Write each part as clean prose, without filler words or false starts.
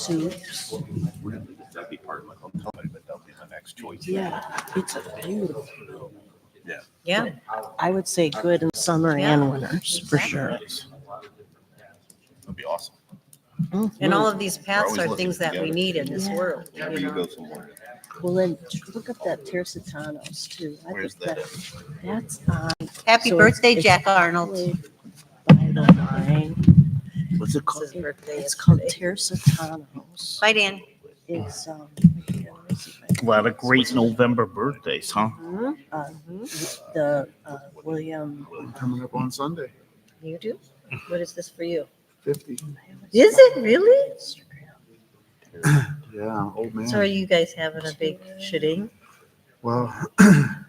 soups. That'd be part of my homecoming, but that'll be my next choice. Yeah, it's a beautiful building. Yeah. I would say good in summer and winters for sure. That'd be awesome. And all of these paths always are looking things that we together. need in this Yeah. world. Whenever you go somewhere. Well, then look up that Tersitanos too. I Where's think that? that's on. Happy So birthday, it's Jack Arnold. way by the line. What's it It's called? his birthday. It's called yesterday. Tersitanos. Bye, Dan. It's A lot of great November birthdays, huh? the William. Coming up on Sunday, You do? What is this for you? 50. Is it really? Yeah, old man. So are you guys having a big shitting? Well,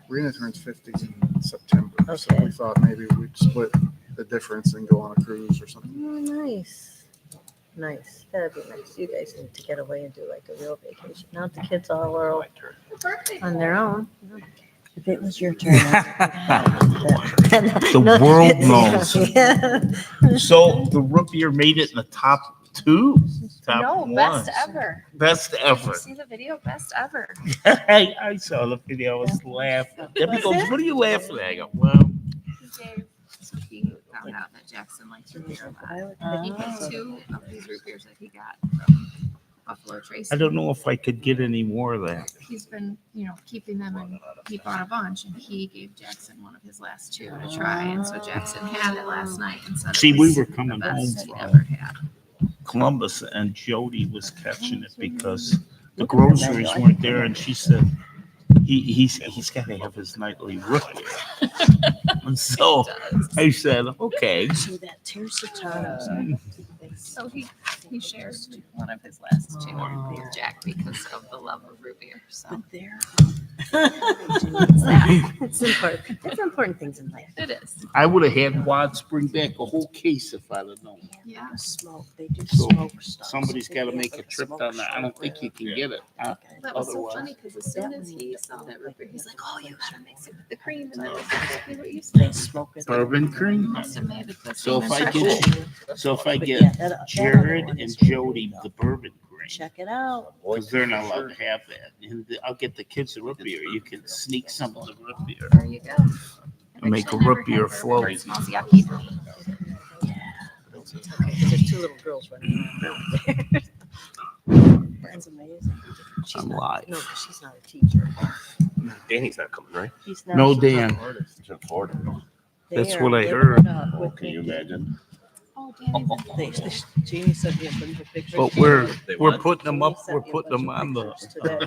Rena turns 50 in September, so Okay. we thought maybe we'd split the difference and go on a cruise or something. Oh, nice. Nice. That'd be nice. You guys need to get away and do like a real vacation. Now the kids all are on their own. If it was your turn. The world knows. Yeah. So the root beer made it in the top two. Top No, one. best ever. Best Did ever. you see the video? Best ever. I saw the video. I was laughing. Debbie goes, "What are you laughing at?" I go, "Well, He found out that Jackson likes root beer a lot. He Oh. picked 2 of these root beers that he got from Buffalo Trace. I don't know if I could get any more of that." He's been, keeping them, and he bought a bunch, and he gave Jackson one of his last 2 to try. And so Jackson had it last night and said, See, it we was were the coming best home he'd from ever had. Columbus, and Jody was catching it because the groceries weren't there, and she said he's got to have his nightly root beer. And so I said, "Okay." So that Tersitanos. So he shared one of his last 2 with Jack because of the love of root beer. So But there. It's important. It's important things in life. it is. I would have had Watts bring back a whole case if I'd have known. Yeah. Smoke. They do So, smoke stuff. Somebody's So got to they make have a like trip smoke down there. I don't think you shop. can get it. That was so Otherwise. funny because as soon as he saw that root beer, he's like, "Oh, you gotta mix it with the cream," and that was exactly what you They said. smoke it. Bourbon cream. Must have made the So same if I impression. But get yeah, that Jared other one and is really Jody good, the though. bourbon cream, Check it out. because they're not allowed to have that. And I'll get the kids the root beer. You can sneak some of the root beer. There you go. I've Make actually a root never beer had bourbon. It float. smells yucky to me. Okay, 'cause there's 2 little girls running around. That's amazing. She's I'm not, live. no, 'cause she's not a teacher. Danny's not coming, right? He's not- No, she's Dan. not- He's in Florida. That's They what I they heard. put up with Can you Mickey. imagine? Oh, Danny's in They, Jamie sent me a bunch of pictures. But we're They we're what? putting them Jamie up. sent We're me a putting bunch them of on the pictures today.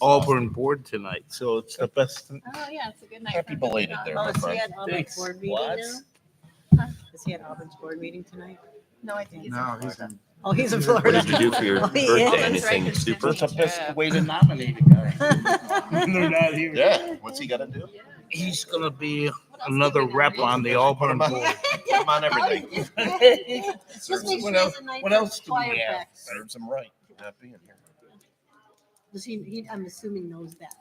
Auburn board tonight. So it's the best. Oh, yeah, it's a good night. Happy for him to be belated gone. there, Oh, my is he friend. at Auburn's Thanks. board meeting What? now? Is he at Auburn's board meeting tonight? No, I think he's in No, he's Florida. in. Oh, he's in What Florida. did you do for your Oh, he birthday? is. Anything That's right. super? It's the best way to nominate a guy. They're not here. Yeah. What's he got to do? He's gonna be another rep on the Auburn board. Put him on everything. Just make sure What else- it's a nice what else do we choir have? practice. Serves him right. Not being here. Does he, I'm assuming knows that.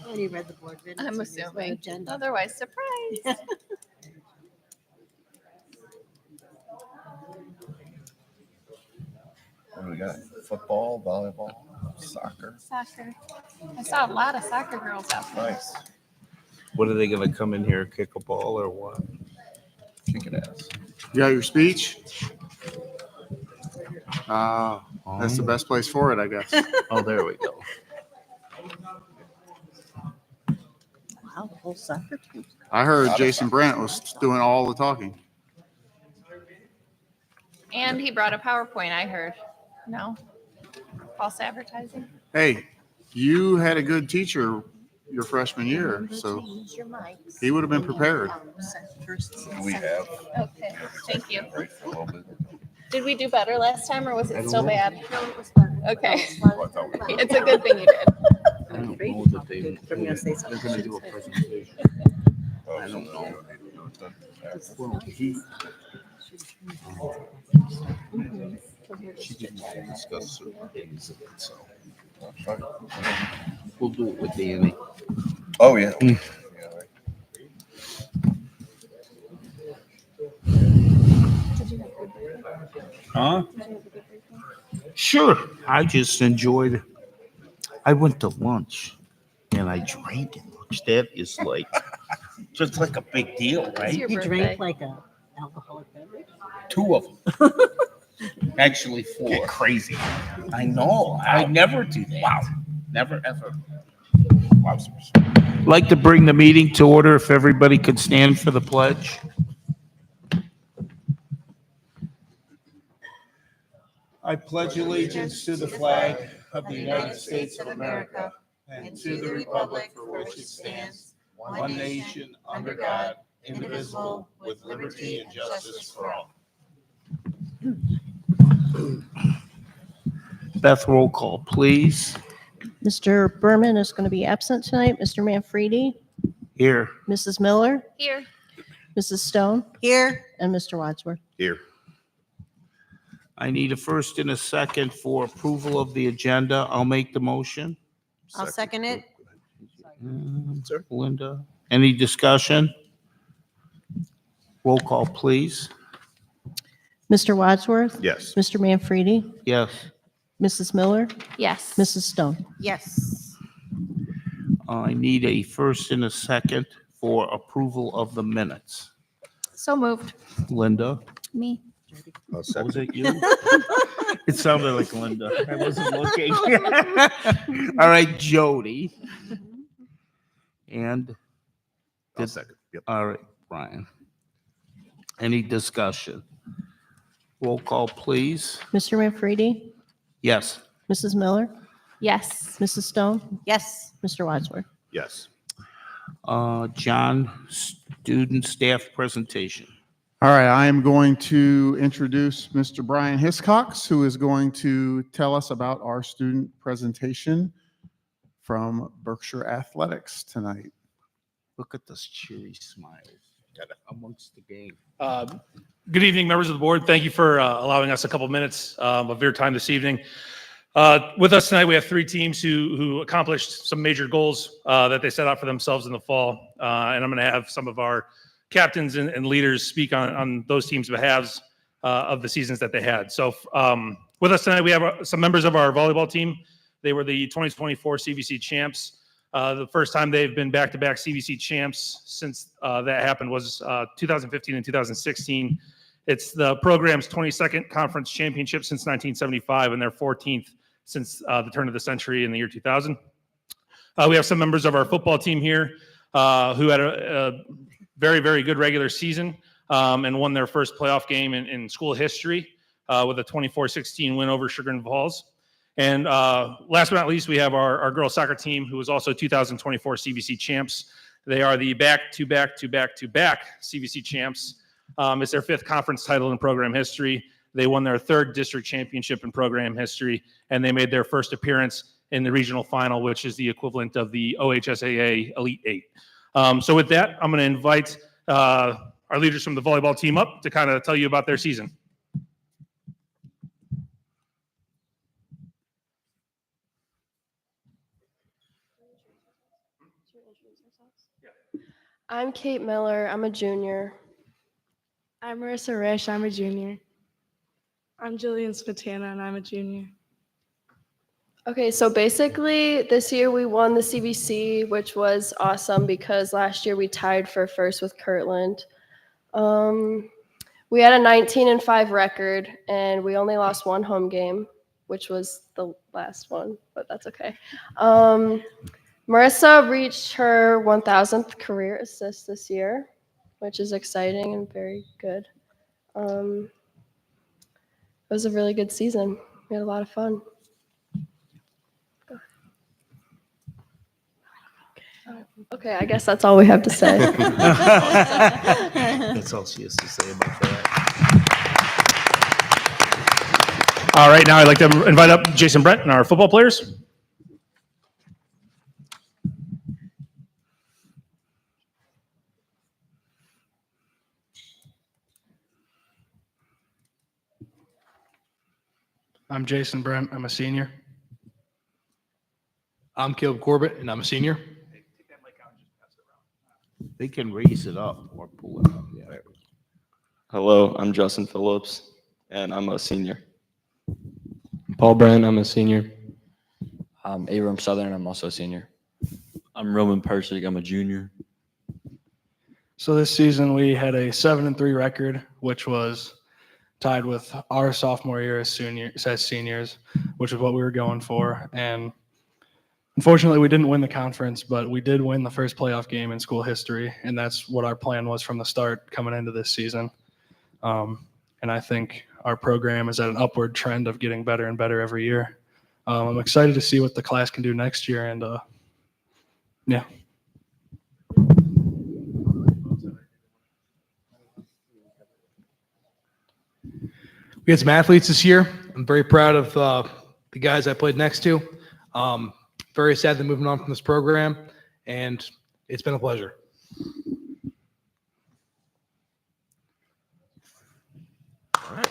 When he read the board minutes. I'm and his assuming. agenda. Otherwise, surprise. What do we got? Football, volleyball, soccer. Soccer. I saw a lot of soccer girls out there. Nice. What are they gonna come in here, kick a ball or what? Kick it ass. You got your speech? That's the best place for it, I guess. Oh, there we go. Wow, the whole soccer team. I heard Jason Brandt was doing all the talking. And he brought a PowerPoint, I heard. No? False advertising? Hey, you had a good teacher your freshman year, so Use your mics. he would have been prepared. We have. Okay, thank you. Right for a little bit. Did we do better last time or was it still bad? No, it was fun. Okay. Oh, I thought we were. It's a good thing you did. I don't know that they. I'm gonna say something. They're gonna do a presentation. Oh, I don't so know. we don't need to do it then? Well, she didn't want to discuss certain things, so That's fine. we'll do it with Danny. Oh, yeah. Yeah, right. Huh? Did you have a good everything? Sure. I just enjoyed. I went to lunch and I drank at lunch. That is like just like a big deal, It's right? your You birthday. drank like a alcoholic beverage? 2 of them. Actually 4. Get crazy. I know. I never do that. Wow. Never ever. Wowzers. Like to bring the meeting to order if everybody could stand for the pledge. I pledge allegiance to the flag of the United States of America and to the republic for which it stands, one nation, under God, indivisible, with liberty and justice for all. Beth, roll call, please. Mr. Berman is going to be absent tonight. Mr. Manfredi, Here. Mrs. Miller, Here. Mrs. Stone, Here. and Mr. Wadsworth. Here. I need a first and a second for approval of the agenda. I'll make the motion. I'll second it. Sir? Linda, any discussion? Roll call, please. Mr. Wadsworth, Yes. Mr. Manfredi, Yes. Mrs. Miller, Yes. Mrs. Stone. Yes. I need a first and a second for approval of the minutes. So moved. Linda, Me. I'll was second. it you? It sounded like Linda. I wasn't looking. All right, Jody. And, I'll second. Yep. all right, Brian. Any discussion? Roll call, please. Mr. Manfredi, Yes. Mrs. Miller, Yes. Mrs. Stone, Yes. Mr. Wadsworth. Yes. John, student staff presentation. All right, I am going to introduce Mr. Brian Hiscox, who is going to tell us about our student presentation from Berkshire Athletics tonight. Look at this cheery smile amongst the game. Good evening, members of the board. Thank you for allowing us a couple minutes of your time this evening. With us tonight, we have 3 teams who accomplished some major goals that they set out for themselves in the fall. And I'm going to have some of our captains and leaders speak on those teams' behalves of the seasons that they had. So with us tonight, we have some members of our volleyball team. They were the 2024 CVC champs. The first time they've been back-to-back CVC champs since that happened was 2015 and 2016. It's the program's 22nd conference championship since 1975 and their 14th since the turn of the century in the year 2000. We have some members of our football team here who had a very, very good regular season and won their first playoff game in school history with a 24-16 win over Chagrin Falls. And last but not least, we have our girls soccer team, who was also 2024 CVC champs. They are the back-to-back-to-back-to-back CVC champs. It's their 5th conference title in program history. They won their 3rd district championship in program history, and they made their first appearance in the regional final, which is the equivalent of the OHSAA Elite 8. So with that, I'm going to invite our leaders from the volleyball team up to kind of tell you about their season. I'm Kate Miller. I'm a junior. I'm Marissa Risch. I'm a junior. I'm Jillian Smetana, and I'm a junior. Okay, so basically this year we won the CVC, which was awesome because last year we tied for first with Kirtland. We had a 19-5 record, and we only lost 1 home game, which was the last one, but that's okay. Marissa reached her 1,000th career assist this year, which is exciting and very good. It was a really good season. We had a lot of fun. Okay, I guess that's all we have to say. That's all she has to say about that. All right, now I'd like to invite up Jason Brent and our football players. I'm Jason Brent. I'm a senior. I'm Caleb Corbett, and I'm a senior. They can raise it up or pull it up. Yeah. Hello, I'm Justin Phillips, and I'm a senior. Paul Brent, I'm a senior. Abram Southern, I'm also a senior. I'm Roman Parsik. I'm a junior. So this season we had a 7-3 record, which was tied with our sophomore year as seniors, which is what we were going for. And unfortunately, we didn't win the conference, but we did win the first playoff game in school history, and that's what our plan was from the start coming into this season. And I think our program is at an upward trend of getting better and better every year. I'm excited to see what the class can do next year, and yeah. We had some athletes this year. I'm very proud of the guys I played next to. Very sad they're moving on from this program, and it's been a pleasure. All right.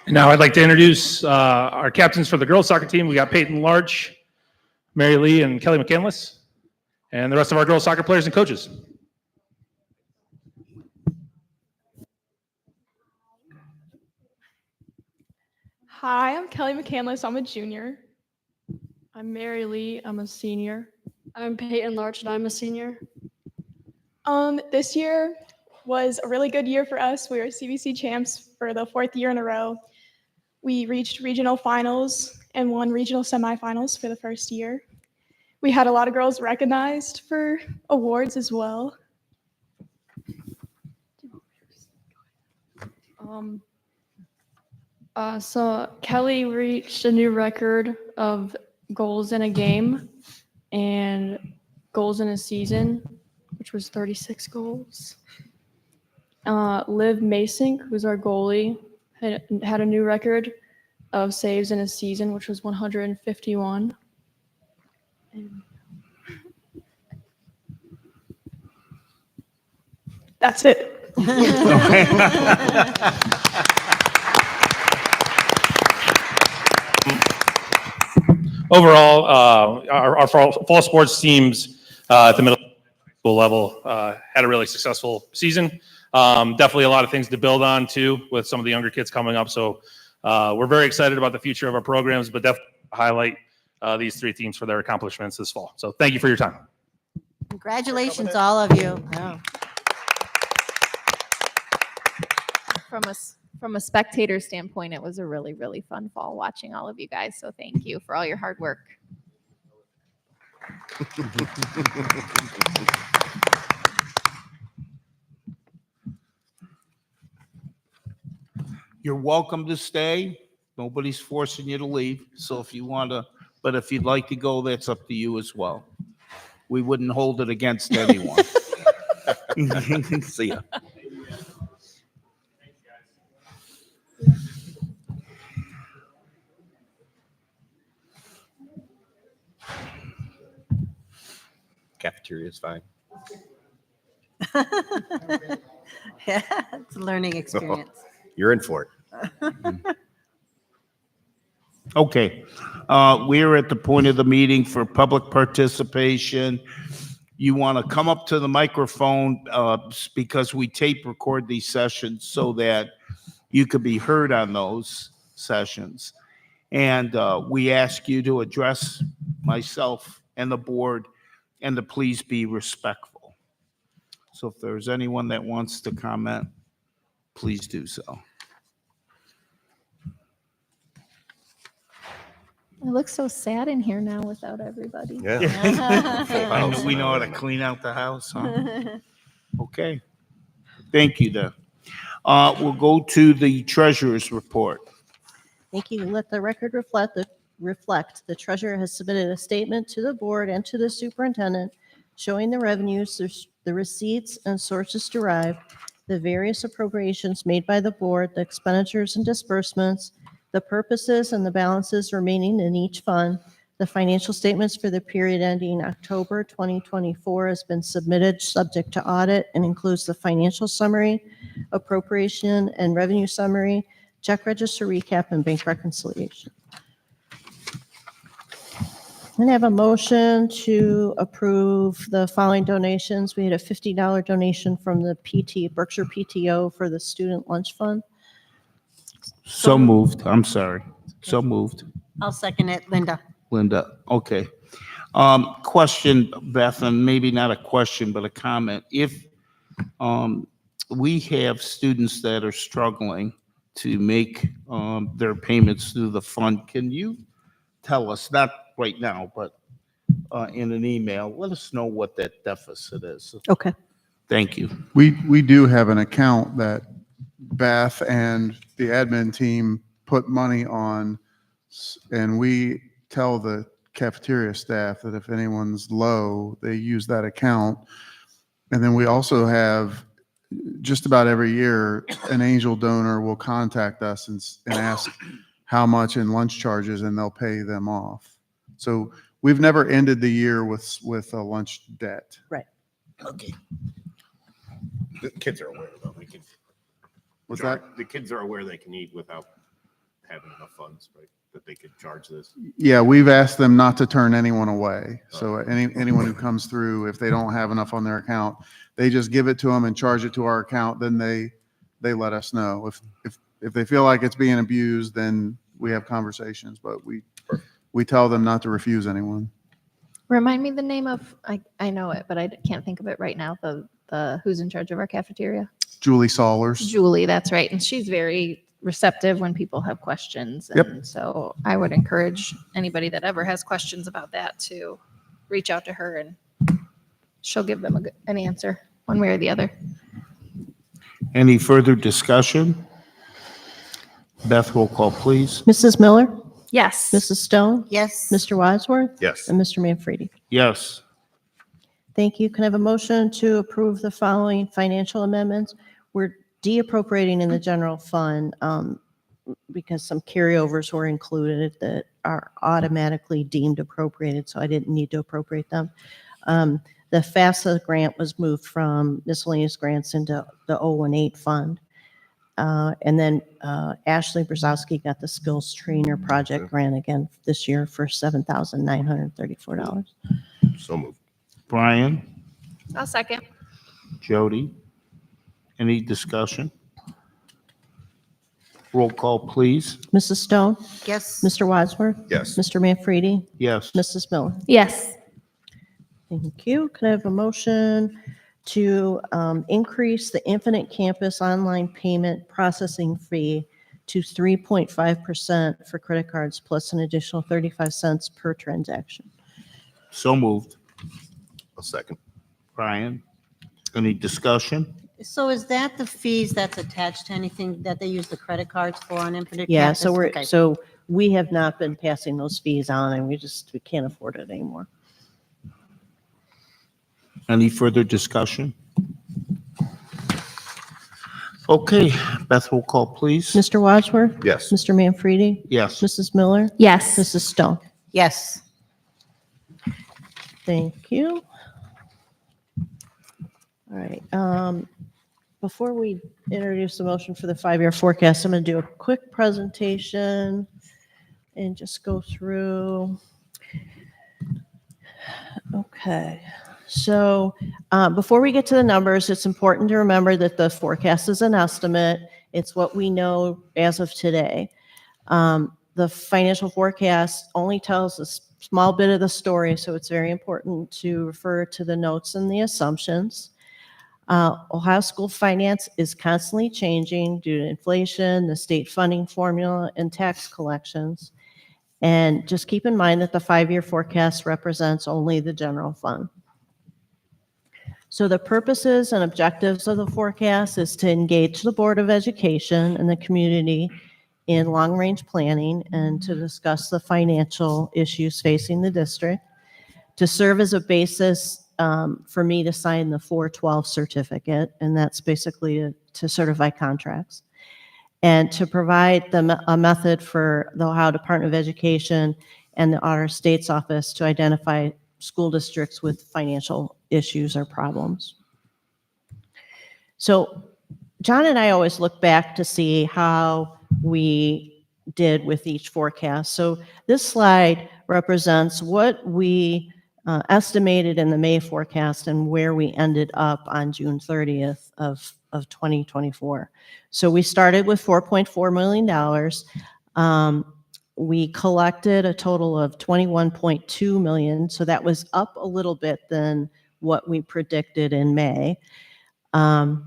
And now I'd like to introduce our captains for the girls soccer team. We got Peyton Larch, Mary Lee, and Kelly McCandless, and the rest of our girls soccer players and coaches. Hi, I'm Kelly McCandless. I'm a junior. I'm Mary Lee. I'm a senior. I'm Peyton Larch, and I'm a senior. This year was a really good year for us. We were CBC champs for the 4th year in a row. We reached regional finals and won regional semifinals for the first year. We had a lot of girls recognized for awards as well. So Kelly reached a new record of goals in a game and goals in a season, which was 36 goals. Liv Masink, who's our goalie, had a new record of saves in a season, which was 151. That's it. Overall, our fall sports teams at the middle school level had a really successful season. Definitely a lot of things to build on too with some of the younger kids coming up. So we're very excited about the future of our programs, but definitely highlight these 3 teams for their accomplishments this fall. So thank you for your time. Congratulations, all of you. Yeah. From a spectator standpoint, it was a really, really fun fall watching all of you guys. So thank you for all your hard work. You're welcome to stay. Nobody's forcing you to leave. So if you want to, but if you'd like to go, that's up to you as well. We wouldn't hold it against anyone. See ya. Cafeteria is fine. Yeah, it's a learning experience. You're in for it. Okay. We're at the point of the meeting for public participation. You want to come up to the microphone because we tape record these sessions so that you could be heard on those sessions. And we ask you to address myself and the board and to please be respectful. So if there's anyone that wants to comment, please do so. It looks so sad in here now without everybody. Yeah. We know how to clean out the house, huh? Okay. Thank you, then. We'll go to the treasurer's report. Thank you. Let the record reflect the treasurer has submitted a statement to the board and to the superintendent showing the revenues, the receipts and sources derived, the various appropriations made by the board, the expenditures and disbursements, the purposes and the balances remaining in each fund. The financial statements for the period ending October 2024 has been submitted subject to audit and includes the financial summary, appropriation and revenue summary, check register recap, and bank reconciliation. And I have a motion to approve the following donations. We had a $50 donation from the Berkshire PTO for the student lunch fund. So moved. I'm sorry. So moved. I'll second it, Linda. Linda, okay. Question, Beth, and maybe not a question, but a comment. If we have students that are struggling to make their payments through the fund, can you tell us, not right now, but in an email, let us know what that deficit is? Okay. Thank you. We do have an account that Beth and the admin team put money on, and we tell the cafeteria staff that if anyone's low, they use that account. And then we also have, just about every year, an angel donor will contact us and ask how much in lunch charges, and they'll pay them off. So we've never ended the year with a lunch debt. Right. Okay. The kids are aware though. They can. What's charge- that? The kids are aware they can eat without having enough funds, right? That they could charge this. Yeah, we've asked them not to turn anyone away. So anyone who comes through, if they don't have enough on their account, they just give it to them and charge it to our account. Then they let us know. If they feel like it's being abused, then we have conversations. But we tell them not to refuse anyone. Remind me the name of, I know it, but I can't think of it right now. The who's in charge of our cafeteria? Julie Saulers. Julie, that's right. And she's very receptive when people have questions. Yep. And so I would encourage anybody that ever has questions about that to reach out to her, and she'll give them an answer one way or the other. Any further discussion? Beth, roll call, please. Mrs. Miller, Yes. Mrs. Stone, Yes. Mr. Wadsworth, Yes. and Mr. Manfredi. Yes. Thank you. Can I have a motion to approve the following financial amendments? We're de-appropriating in the general fund because some carryovers were included that are automatically deemed appropriated, so I didn't need to appropriate them. The FAFSA grant was moved from miscellaneous grants into the 018 fund. And then Ashley Brzezowski got the Skills Trainer Project grant again this year for $7,934. So moved. Brian, I'll second. Jody, any discussion? Roll call, please. Mrs. Stone, Yes. Mr. Wadsworth, Yes. Mr. Manfredi, Yes. Mrs. Miller. Yes. Thank you. Can I have a motion to increase the Infinite Campus online payment processing fee to 3.5% for credit cards plus an additional 35 cents per transaction? So moved. A second. Brian, any discussion? So is that the fees that's attached to anything that they use the credit cards for on Infinite Yeah, Campus? so Okay. we have not been passing those fees on, and we can't afford it anymore. Any further discussion? Okay, Beth, roll call, please. Mr. Wadsworth, Yes. Mr. Manfredi, Yes. Mrs. Miller, Yes. Mrs. Stone. Yes. Thank you. All right. Before we introduce the motion for the 5-year forecast, I'm going to do a quick presentation and just go through. Okay. So before we get to the numbers, it's important to remember that the forecast is an estimate. It's what we know as of today. The financial forecast only tells a small bit of the story, so it's very important to refer to the notes and the assumptions. Ohio school finance is constantly changing due to inflation, the state funding formula, and tax collections. And just keep in mind that the 5-year forecast represents only the general fund. So the purposes and objectives of the forecast is to engage the Board of Education and the community in long-range planning and to discuss the financial issues facing the district, to serve as a basis for me to sign the 412 certificate, and that's basically to certify contracts, and to provide a method for the Ohio Department of Education and the Auditor State's Office to identify school districts with financial issues or problems. So John and I always look back to see how we did with each forecast. So this slide represents what we estimated in the May forecast and where we ended up on June 30th of 2024. So we started with $4.4 million. We collected a total of 21.2 million, so that was up a little bit than what we predicted in May. And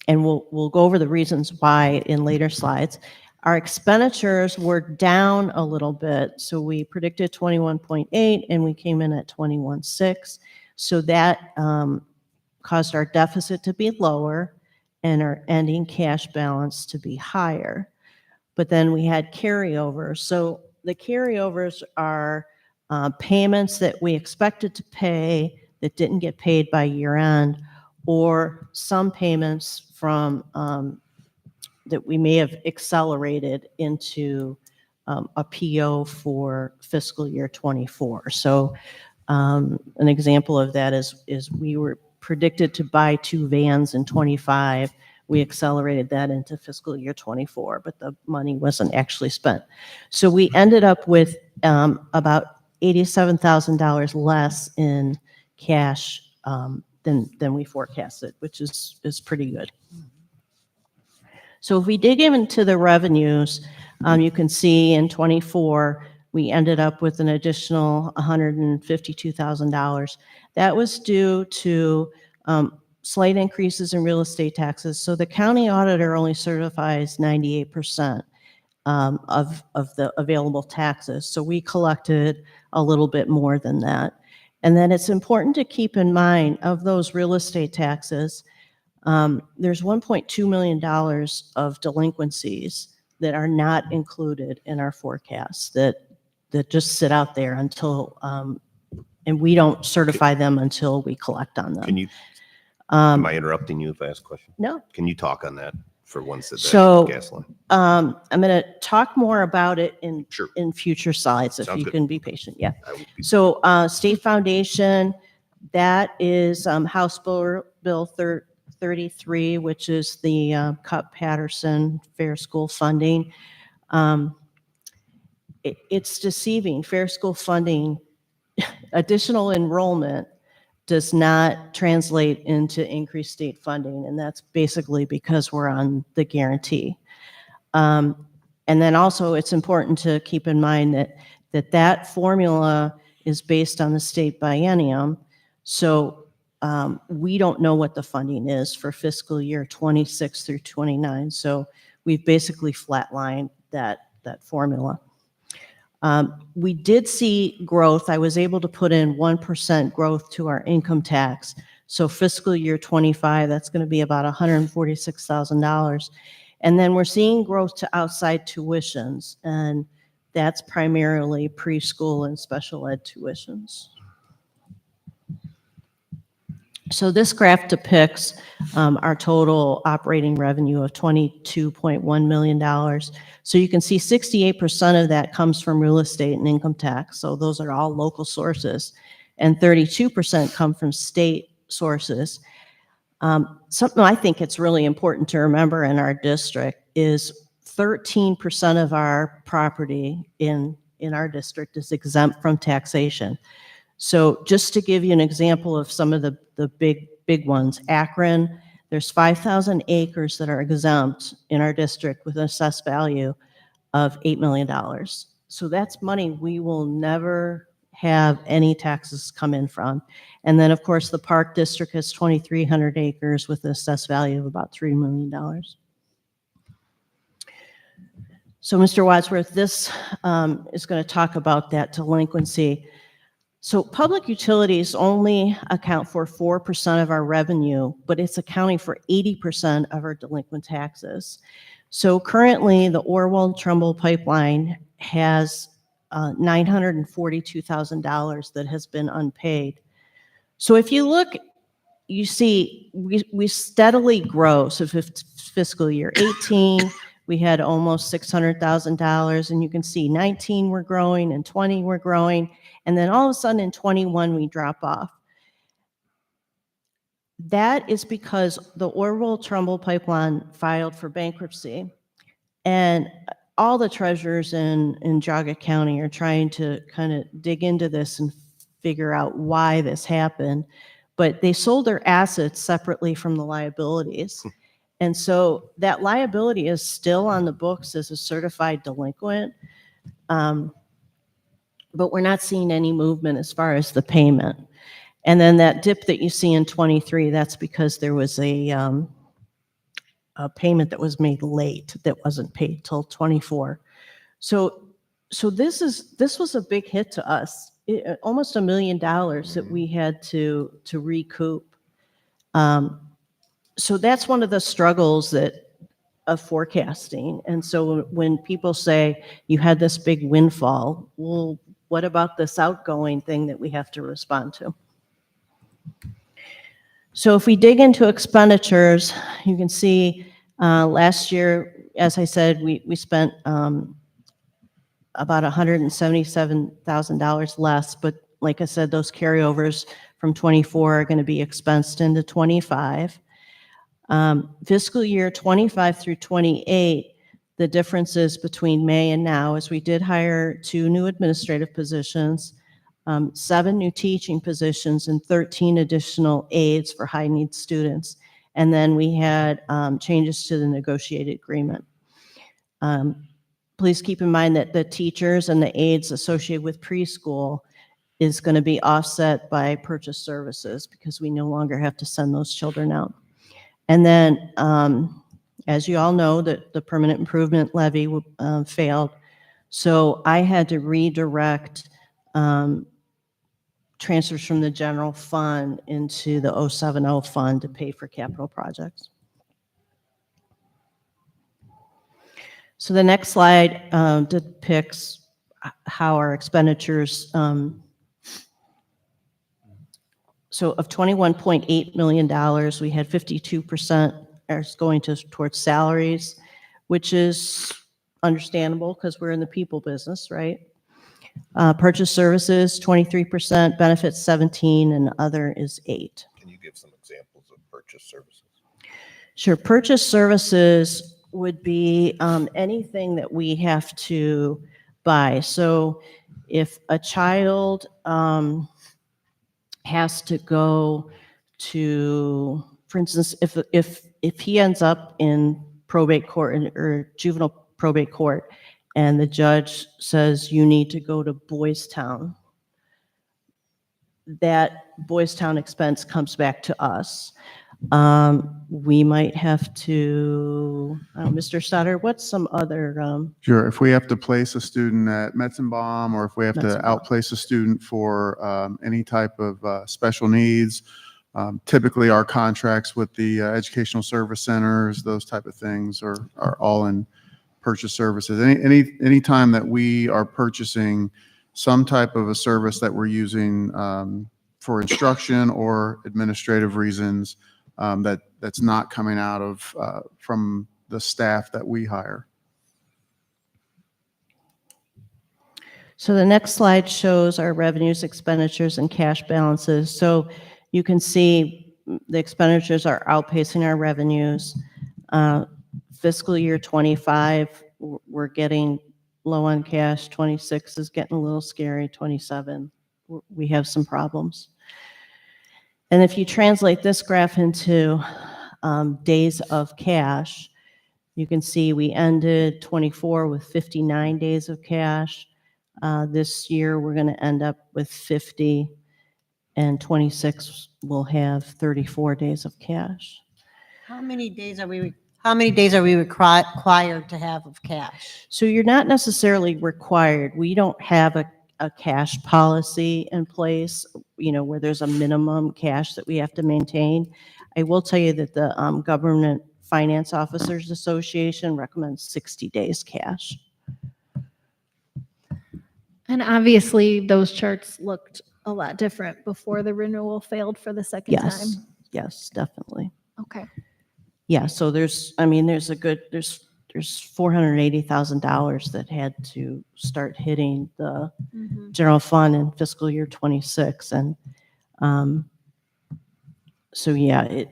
we'll go over the reasons why in later slides. Our expenditures were down a little bit, so we predicted 21.8 and we came in at 21.6. So that caused our deficit to be lower and our ending cash balance to be higher. But then we had carryovers. So the carryovers are payments that we expected to pay that didn't get paid by year end, or some payments from that we may have accelerated into a PO for fiscal year 24. So an example of that is we were predicted to buy 2 vans in 25. We accelerated that into fiscal year 24, but the money wasn't actually spent. So we ended up with about $87,000 less in cash than we forecasted, which is pretty good. So if we dig into the revenues, you can see in 24, we ended up with an additional $152,000. That was due to slight increases in real estate taxes. So the county auditor only certifies 98% of the available taxes. So we collected a little bit more than that. And then it's important to keep in mind of those real estate taxes, there's $1.2 million of delinquencies that are not included in our forecast that just sit out there until, and we don't certify them until we collect on them. Can you, am I interrupting you if I ask a question? No. Can you talk on that for once at So, that gas line? I'm going to talk more about it in Sure. in future slides if Sounds you good. can be patient. Yeah. I will be- So, State Foundation, that is House Bill 33, which is the Cup-Patterson Fair School funding. It's deceiving. Fair school funding, additional enrollment does not translate into increased state funding, and that's basically because we're on the guarantee. And then also it's important to keep in mind that formula is based on the state biennium. So we don't know what the funding is for fiscal year 26 through 29. So we've basically flatlined that formula. We did see growth. I was able to put in 1% growth to our income tax. So fiscal year 25, that's going to be about $146,000. And then we're seeing growth to outside tuitions, and that's primarily preschool and special ed tuitions. So this graph depicts our total operating revenue of $22.1 million. So you can see 68% of that comes from real estate and income tax. So those are all local sources. And 32% come from state sources. Something I think it's really important to remember in our district is 13% of our property in our district is exempt from taxation. So just to give you an example of some of the big ones, Akron, there's 5,000 acres that are exempt in our district with an assessed value of $8 million. So that's money we will never have any taxes come in from. And then, of course, the Park District has 2,300 acres with an assessed value of about $3 million. So, Mr. Wadsworth, this is going to talk about that delinquency. So public utilities only account for 4% of our revenue, but it's accounting for 80% of our delinquent taxes. So currently, the Orwell-Trumbull pipeline has $942,000 that has been unpaid. So if you look, you see we steadily grow. So fiscal year 18, we had almost $600,000, and you can see 19 we're growing, and 20 we're growing, and then all of a sudden in 21 we drop off. That is because the Orwell-Trumbull pipeline filed for bankruptcy, and all the treasurers in Jogga County are trying to kind of dig into this and figure out why this happened. But they sold their assets separately from the liabilities. And so that liability is still on the books as a certified delinquent. But we're not seeing any movement as far as the payment. And then that dip that you see in 23, that's because there was a payment that was made late that wasn't paid till 24. So this was a big hit to us. Almost $1 million that we had to recoup. So that's one of the struggles of forecasting. And so when people say you had this big windfall, well, what about this outgoing thing that we have to respond to? So if we dig into expenditures, you can see last year, as I said, we spent about $177,000 less, but like I said, those carryovers from 24 are going to be expensed into 25. Fiscal year 25 through 28, the differences between May and now is we did hire 2 new administrative positions, 7 new teaching positions, and 13 additional aides for high-need students. And then we had changes to the negotiated agreement. Please keep in mind that the teachers and the aides associated with preschool is going to be offset by purchase services because we no longer have to send those children out. And then, as you all know, the permanent improvement levy failed. So I had to redirect transfers from the general fund into the 070 fund to pay for capital projects. So the next slide depicts how our expenditures, so of $21.8 million, we had 52% is going towards salaries, which is understandable because we're in the people business, right? Purchase services, 23%, benefits 17%, and other is 8%. Can you give some examples of purchase services? Sure. Purchase services would be anything that we have to buy. So if a child has to go to, for instance, if he ends up in probate court or juvenile probate court and the judge says you need to go to Boys Town, that Boys Town expense comes back to us. We might have to, Mr. Stoddard, what's some other? Sure. If we have to place a student at Metzenbaum, or if we have to Metzenbaum. outplace a student for any type of special needs, typically our contracts with the educational service centers, those type of things are all in purchase services. Any time that we are purchasing some type of a service that we're using for instruction or administrative reasons, that's not coming out of from the staff that we hire. So the next slide shows our revenues, expenditures, and cash balances. So you can see the expenditures are outpacing our revenues. Fiscal year 25, we're getting low on cash. 26 is getting a little scary. 27, we have some problems. And if you translate this graph into days of cash, you can see we ended 24 with 59 days of cash. This year, we're going to end up with 50, and 26 will have 34 days of cash. How many days are we required to have of cash? So you're not necessarily required. We don't have a cash policy in place, where there's a minimum cash that we have to maintain. I will tell you that the Government Finance Officers Association recommends 60 days cash. And obviously, those charts looked a lot different before the renewal failed for the second time. Yes, definitely. Okay. Yeah, so there's $480,000 that had to start hitting the general fund in fiscal year 26. And so, yeah,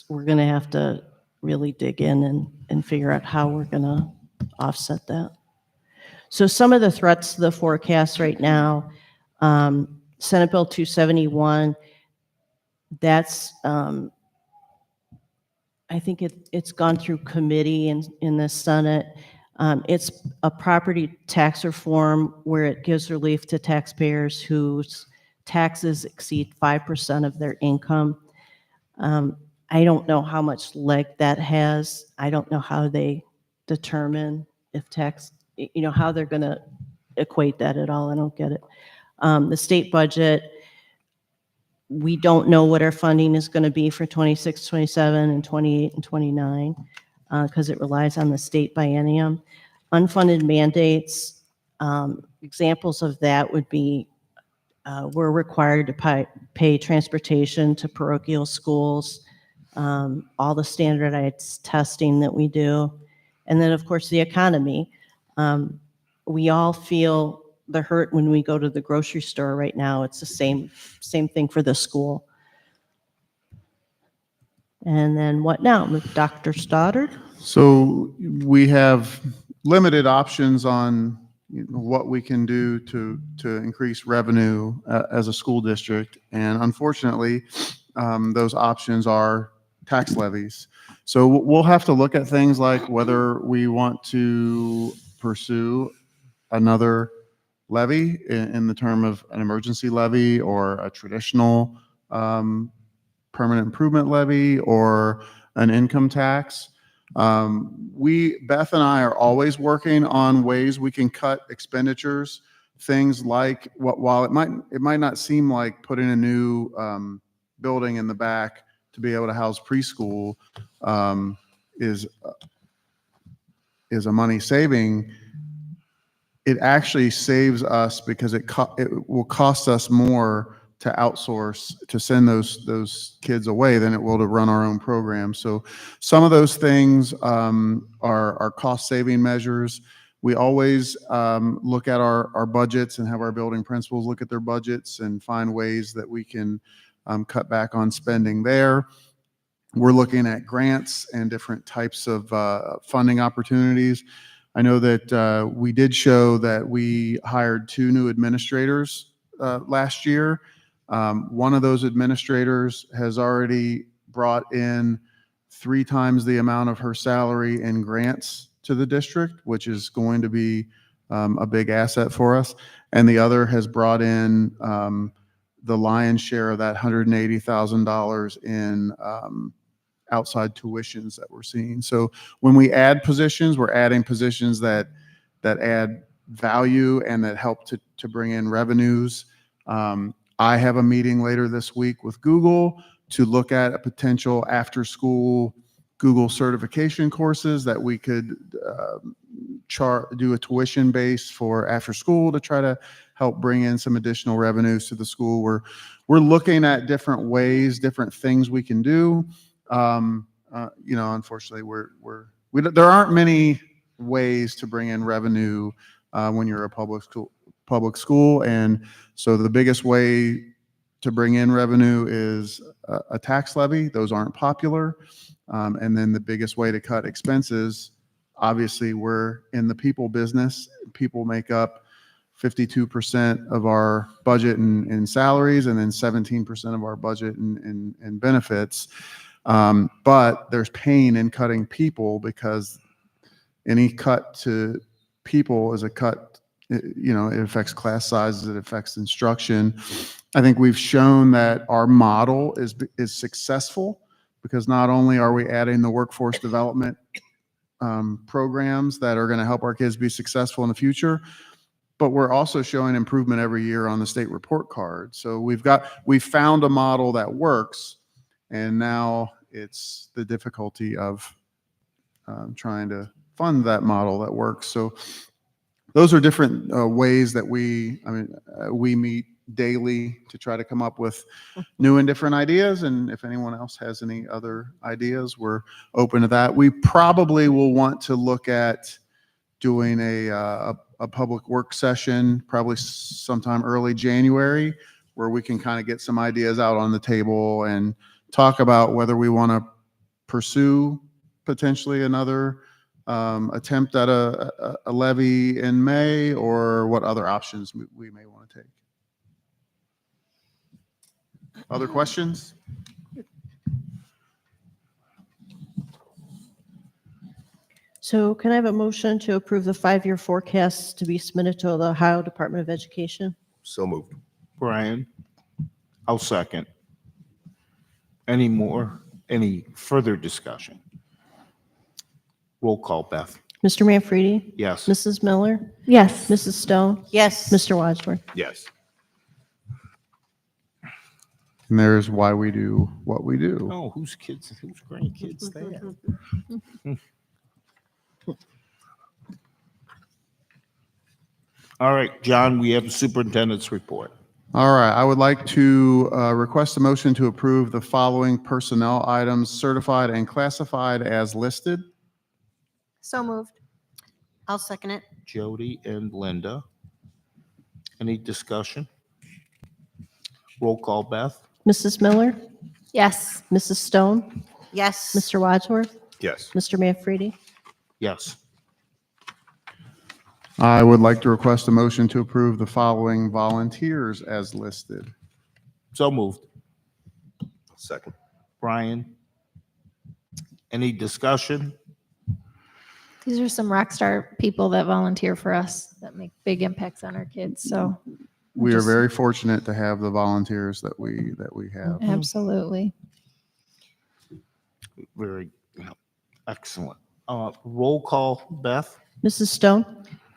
we're going to have to really dig in and figure out how we're going to offset that. So some of the threats to the forecast right now, Senate Bill 271, that's, I think it's gone through committee in the Senate. It's a property tax reform where it gives relief to taxpayers whose taxes exceed 5% of their income. I don't know how much leg that has. I don't know how they determine if tax, how they're going to equate that at all. I don't get it. The state budget, we don't know what our funding is going to be for 26, 27, and 28 and 29 because it relies on the state biennium. Unfunded mandates, examples of that would be we're required to pay transportation to parochial schools, all the standardized testing that we do, and then, of course, the economy. We all feel the hurt when we go to the grocery store right now. It's the same thing for the school. And then what now, Dr. Stoddard? So we have limited options on what we can do to increase revenue as a school district. And unfortunately, those options are tax levies. So we'll have to look at things like whether we want to pursue another levy in the term of an emergency levy or a traditional permanent improvement levy or an income tax. Beth and I are always working on ways we can cut expenditures. Things like, while it might not seem like putting a new building in the back to be able to house preschool is a money saving, it actually saves us because it will cost us more to outsource, to send those kids away than it will to run our own program. So some of those things are cost saving measures. We always look at our budgets and have our building principals look at their budgets and find ways that we can cut back on spending there. We're looking at grants and different types of funding opportunities. I know that we did show that we hired 2 new administrators last year. One of those administrators has already brought in 3 times the amount of her salary in grants to the district, which is going to be a big asset for us. And the other has brought in the lion's share of that $180,000 in outside tuitions that we're seeing. So when we add positions, we're adding positions that add value and that help to bring in revenues. I have a meeting later this week with Google to look at a potential after-school Google certification courses that we could do a tuition base for after school to try to help bring in some additional revenues to the school. We're looking at different ways, different things we can do. Unfortunately, there aren't many ways to bring in revenue when you're a public school, and so the biggest way to bring in revenue is a tax levy. Those aren't popular, and then the biggest way to cut expenses, obviously, we're in the people business. People make up 52% of our budget in salaries, and then 17% of our budget in benefits. But there's pain in cutting people because any cut to people is a cut. It affects class sizes, it affects instruction. I think we've shown that our model is successful because not only are we adding the workforce development programs that are going to help our kids be successful in the future, but we're also showing improvement every year on the state report card. So we've found a model that works, and now it's the difficulty of trying to fund that model that works. So those are different ways that we meet daily to try to come up with new and different ideas. And if anyone else has any other ideas, we're open to that. We probably will want to look at doing a public work session, probably sometime early January, where we can kind of get some ideas out on the table and talk about whether we want to pursue potentially another attempt at a levy in May, or what other options we may want to take. Other questions? So can I have a motion to approve the 5-year forecasts to be submitted to the Ohio Department of Education? So moved. Brian, I'll second. Any further discussion? Roll call, Beth. Mr. Manfredi? Yes. Mrs. Miller? Yes. Mrs. Stone? Yes. Mr. Wadsworth? Yes. And there's why we do what we do. Oh, whose grandkids that? All right, John, we have the superintendent's report. All right, I would like to request a motion to approve the following personnel items certified and classified as listed. So moved. I'll second it. Jody and Linda. Any discussion? Roll call, Beth. Mrs. Miller? Yes. Mrs. Stone? Yes. Mr. Wadsworth? Yes. Mr. Manfredi? Yes. I would like to request a motion to approve the following volunteers as listed. So moved. Second. Brian. Any discussion? These are some rock star people that volunteer for us that make big impacts on our kids. So We are Just- very fortunate to have the volunteers that we have. absolutely. Very excellent. Roll call, Beth. Mrs. Stone?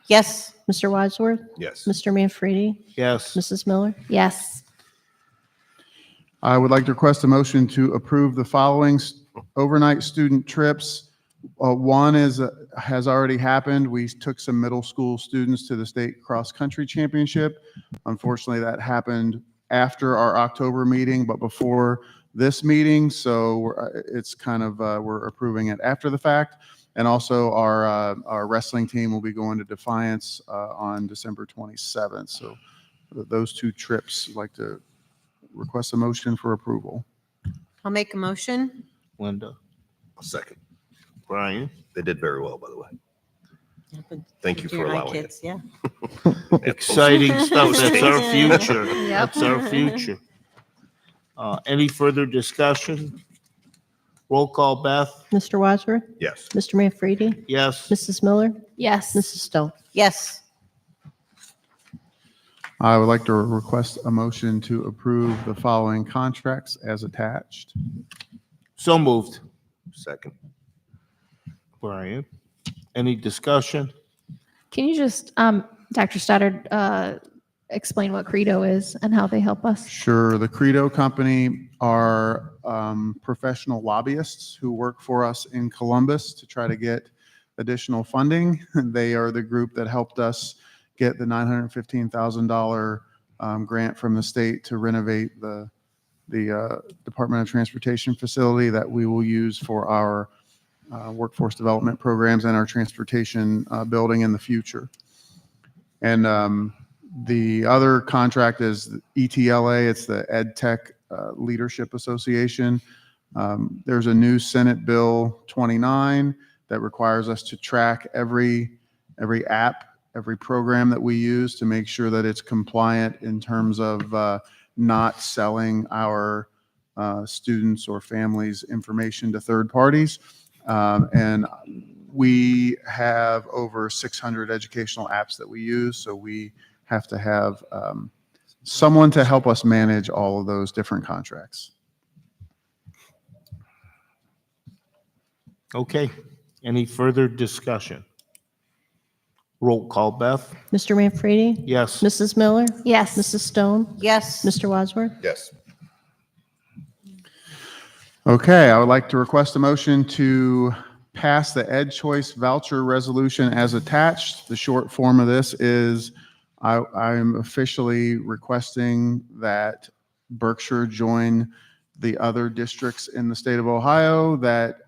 Yes. Mr. Wadsworth? Yes. Mr. Manfredi? Yes. Mrs. Miller? Yes. I would like to request a motion to approve the following overnight student trips. One has already happened. We took some middle school students to the state cross-country championship. Unfortunately, that happened after our October meeting, but before this meeting, so it's kind of, we're approving it after the fact. And also our wrestling team will be going to Defiance on December 27th. So those two trips, I'd like to request a motion for approval. I'll make a motion. Linda. Second. Brian. They did very well, by the way. Thank you for Dear my allowing it. kids, yeah. Exciting stuff. That's our future. Yep. That's our future. Any further discussion? Roll call, Beth. Mr. Wadsworth? Yes. Mr. Manfredi? Yes. Mrs. Miller? Yes. Mrs. Stone? Yes. I would like to request a motion to approve the following contracts as attached. So moved. Second. Brian. Any discussion? Can you just, Dr. Stoddard, explain what Credo is and how they help us? Sure. The Credo Company are professional lobbyists who work for us in Columbus to try to get additional funding. They are the group that helped us get the $915,000 grant from the state to renovate the Department of Transportation facility that we will use for our workforce development programs and our transportation building in the future. And the other contract is ETLA. It's the Ed Tech Leadership Association. There's a new Senate Bill 29 that requires us to track every app, every program that we use to make sure that it's compliant in terms of not selling our students or families' information to third parties. And we have over 600 educational apps that we use, so we have to have someone to help us manage all of those different contracts. Okay. Any further discussion? Roll call, Beth. Mr. Manfredi? Yes. Mrs. Miller? Yes. Mrs. Stone? Yes. Mr. Wadsworth? Yes. Okay, I would like to request a motion to pass the Ed Choice Voucher Resolution as attached. The short form of this is I'm officially requesting that Berkshire join the other districts in the state of Ohio that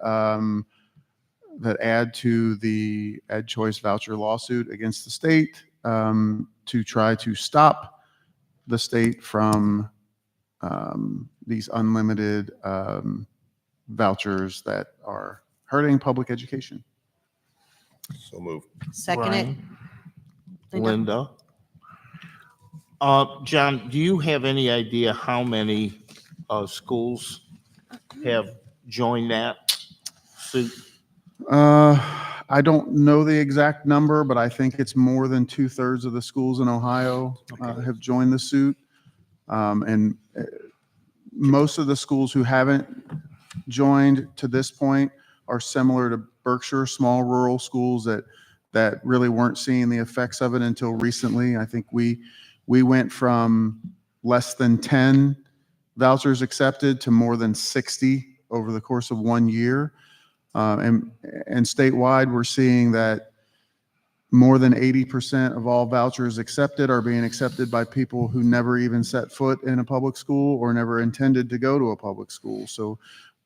add to the Ed Choice Voucher lawsuit against the state to try to stop the state from these unlimited vouchers that are hurting public education. So move. Second it. Brian, Linda. John, do you have any idea how many schools have joined that suit? I don't know the exact number, but I think it's more than 2/3 of the schools in Ohio have joined the suit. And most of the schools who haven't joined to this point are similar to Berkshire, small rural schools that really weren't seeing the effects of it until recently. I think we went from less than 10 vouchers accepted to more than 60 over the course of 1 year. And statewide, we're seeing that more than 80% of all vouchers accepted are being accepted by people who never even set foot in a public school or never intended to go to a public school. So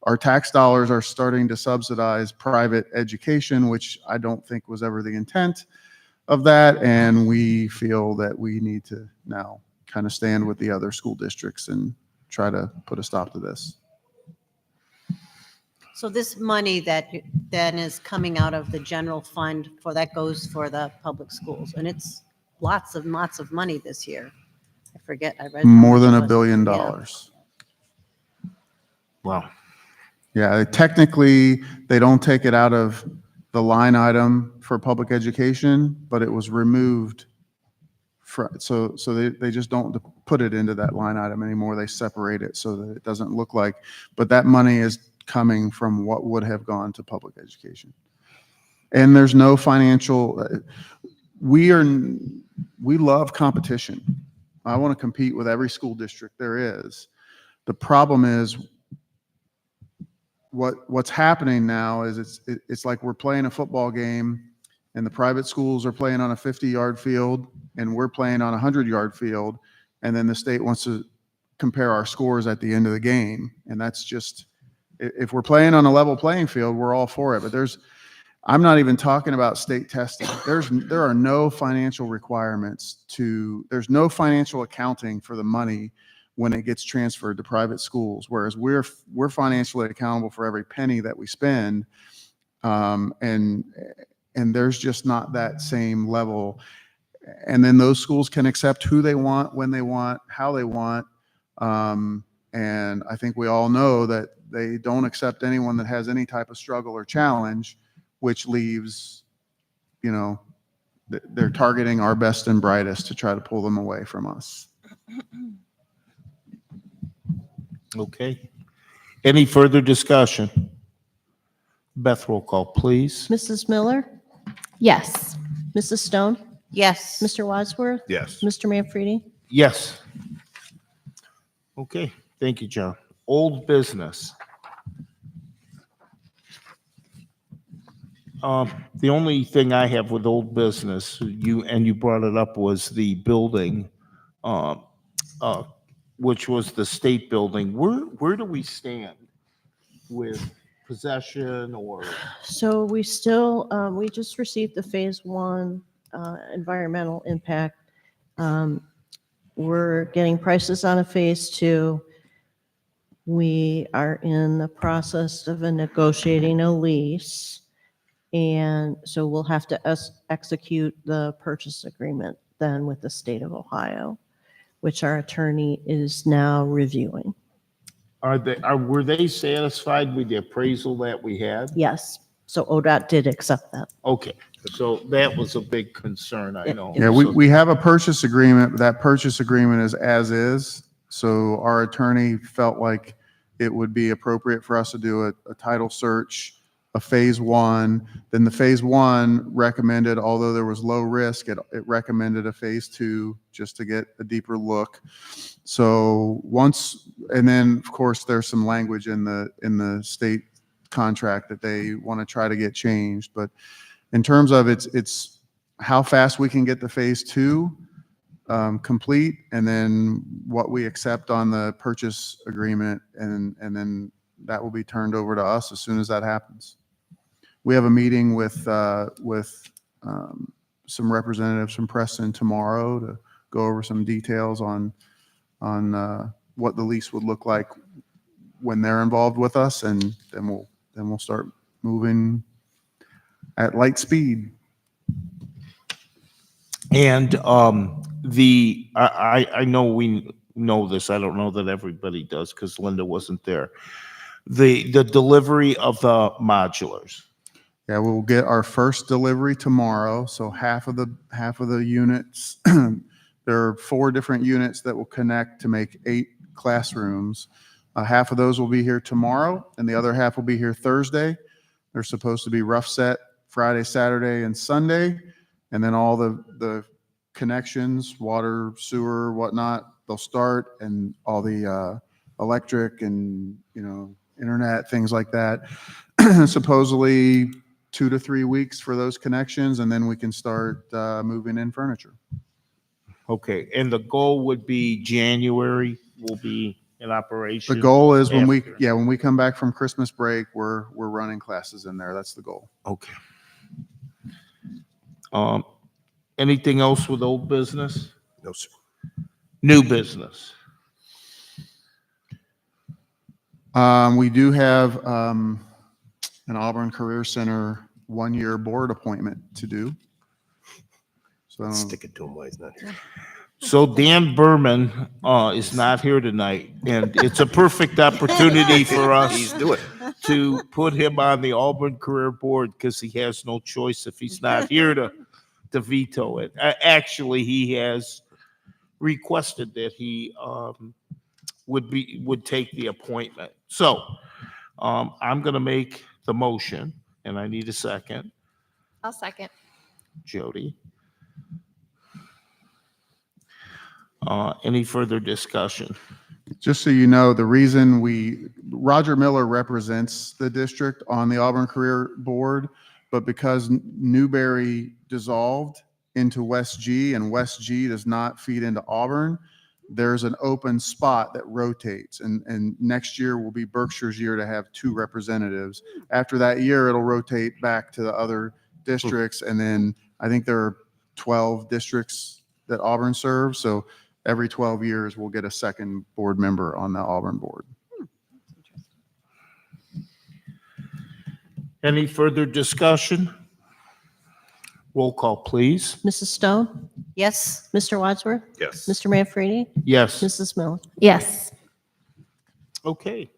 our tax dollars are starting to subsidize private education, which I don't think was ever the intent of that. And we feel that we need to now kind of stand with the other school districts and try to put a stop to this. So this money that then is coming out of the general fund that goes for the public schools, and it's lots of money this year. I forget, I read. how More much than it $1 was. billion. Yeah. Wow. Yeah, technically, they don't take it out of the line item for public education, but it was removed. So they just don't put it into that line item anymore. They separate it so that it doesn't look like, but that money is coming from what would have gone to public education. And there's no financial, we love competition. I want to compete with every school district there is. The problem is what's happening now is it's like we're playing a football game and the private schools are playing on a 50-yard field and we're playing on a 100-yard field. And then the state wants to compare our scores at the end of the game. And that's just, if we're playing on a level playing field, we're all for it. But I'm not even talking about state testing. There are no financial requirements there's no financial accounting for the money when it gets transferred to private schools, whereas we're financially accountable for every penny that we spend. And there's just not that same level. And then those schools can accept who they want, when they want, how they want. And I think we all know that they don't accept anyone that has any type of struggle or challenge, which leaves, they're targeting our best and brightest to try to pull them away from us. Okay. Any further discussion? Beth, roll call, please. Mrs. Miller, Yes. Mrs. Stone, Yes. Mr. Wadsworth, Yes. Mr. Manfredi. Yes. Okay, thank you, John. Old business. The only thing I have with old business, you brought it up, was the building, which was the state building. Where do we stand with possession or? So we just received the phase 1 environmental impact. We're getting prices on a phase 2. We are in the process of negotiating a lease. And so we'll have to execute the purchase agreement then with the state of Ohio, which our attorney is now reviewing. Were they satisfied with the appraisal that we had? Yes. So ODOT did accept that. Okay, so that was a big concern, I know. Yeah, we have a purchase agreement, but that purchase agreement is as is. So our attorney felt like it would be appropriate for us to do a title search, a phase 1. Then the phase 1 recommended, although there was low risk, it recommended a phase 2 just to get a deeper look. So and then of course there's some language in the state contract that they want to try to get changed. But in terms of it's how fast we can get the phase 2 complete, and then what we accept on the purchase agreement, and then that will be turned over to us as soon as that happens. We have a meeting with some representatives from Preston tomorrow to go over some details on what the lease would look like when they're involved with us, and then we'll start moving at light speed. And I know we know this. I don't know that everybody does because Linda wasn't there. The delivery of the modulars. Yeah, we'll get our first delivery tomorrow. So half of the units, there are 4 different units that will connect to make 8 classrooms. Half of those will be here tomorrow, and the other half will be here Thursday. They're supposed to be rough set Friday, Saturday, and Sunday, and then all the connections, water, sewer, whatnot, they'll start, and all the electric and internet, things like that. Supposedly 2 to 3 weeks for those connections, and then we can start moving in furniture. Okay, and the goal would be January will be in operation. The goal is when after. we come back from Christmas break, we're running classes in there. That's the goal. Okay. Anything else with old business? No, sir. New business? We do have an Auburn Career Center 1-year board appointment to do. So Stick it to him while he's not here. So Dan Berman is not here tonight, and it's a perfect opportunity for us to put him on the Auburn Career Board because he has no choice if he's not here to veto it. Actually, he has requested that he would take the appointment. So I'm going to make the motion, and I need a second. I'll second. Jody. Any further discussion? just so you know, the reason Roger Miller represents the district on the Auburn Career Board, but because Newberry dissolved into West G and West G does not feed into Auburn, there's an open spot that rotates. And next year will be Berkshire's year to have 2 representatives. After that year, it'll rotate back to the other districts. And then I think there are 12 districts that Auburn serves. So every 12 years, we'll get a second board member on the Auburn board. Any further discussion? Roll call, please. Mrs. Stone? Yes. Mr. Wadsworth? Yes. Mr. Manfredi? Yes. Mrs. Miller? Yes. Okay.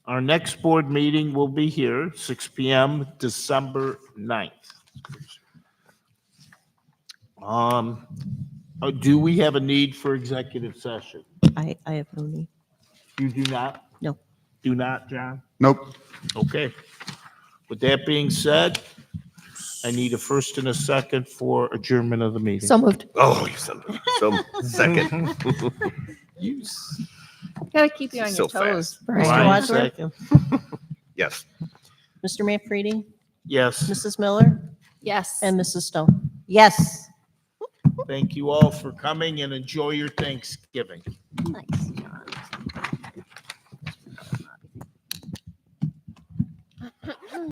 Our next board meeting will be here, 6 p.m., December 9th. Do we have a need for executive session? I have no need. You do not? No. Do not, John? Nope. Okay. With that being said, I need a first and a second for adjournment of the meeting. So moved. Oh, you son of a- some second. Gotta keep you on So your toes, fast. Brian. Mr. Brian, Wadsworth? second. Yes. Mr. Manfredi? Yes. Mrs. Miller? Yes. And Mrs. Stone? Yes. Thank you all for coming and enjoy your Thanksgiving. Nice, John.